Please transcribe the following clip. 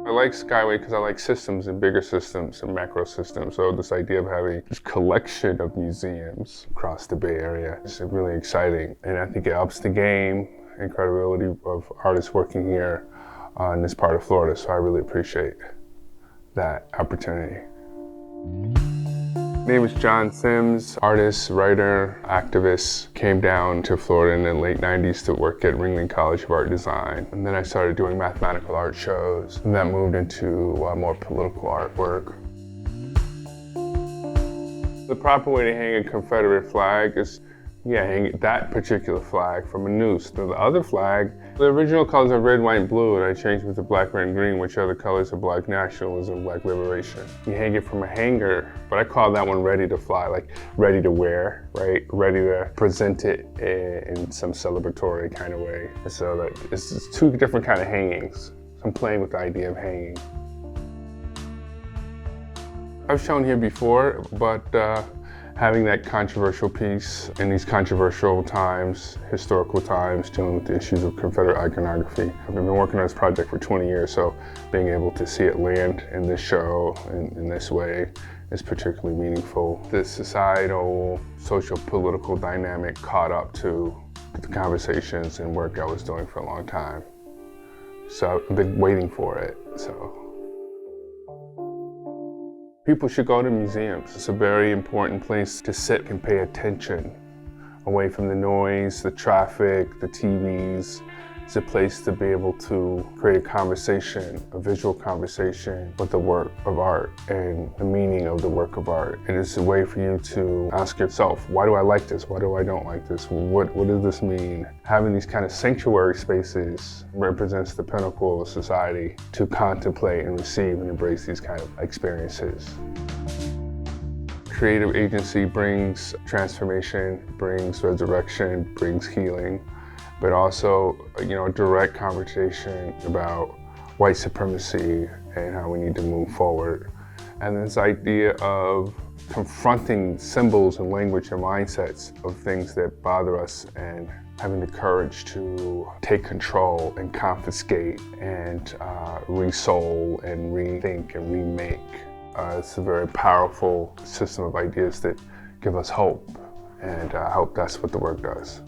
I like Skyway because I like systems and bigger systems and macro systems. So this idea of having this collection of museums across the Bay Area is really exciting. And I think it ups the game and credibility of artists working here in this part of Florida. So I really appreciate that opportunity. My name is John Sims, artist, writer, activist. Came down to Florida in the late 90s to work at Ringling College of Art Design. And then I started doing mathematical art shows. And that moved into more political artwork. The proper way to hang a Confederate flag is, hang that particular flag from a noose. The other flag, the original colors are red, white, and blue, and I changed it to black, red, and green, which are the colors of black nationalism, black liberation. You hang it from a hanger, but I call that one ready to fly, like ready to wear, right? Ready to present it in some celebratory kind of way. So that it's two different kind of hangings. So I'm playing with the idea of hanging. I've shown here before, but having that controversial piece in these controversial times, historical times, dealing with the issues of Confederate iconography. I've been working on this project for 20 years, so being able to see it land in this show in this way is particularly meaningful. The societal, social, political dynamic caught up to the conversations and work I was doing for a long time. So I've been waiting for it, so. People should go to museums. It's a very important place to sit and pay attention away from the noise, the traffic, the TVs. It's a place to be able to create a conversation, a visual conversation with the work of art and the meaning of the work of art. It is a way for you to ask yourself, why do I like this? Why do I don't like this? What does this mean? Having these kind of sanctuary spaces represents the pinnacle of a society to contemplate and receive and embrace these kind of experiences. Creative agency brings transformation, brings resurrection, brings healing, but also, a direct conversation about white supremacy and how we need to move forward. And this idea of confronting symbols and language and mindsets of things that bother us and having the courage to take control and confiscate and re-soul and rethink and remake. It's a very powerful system of ideas that give us hope, and I hope that's what the work does.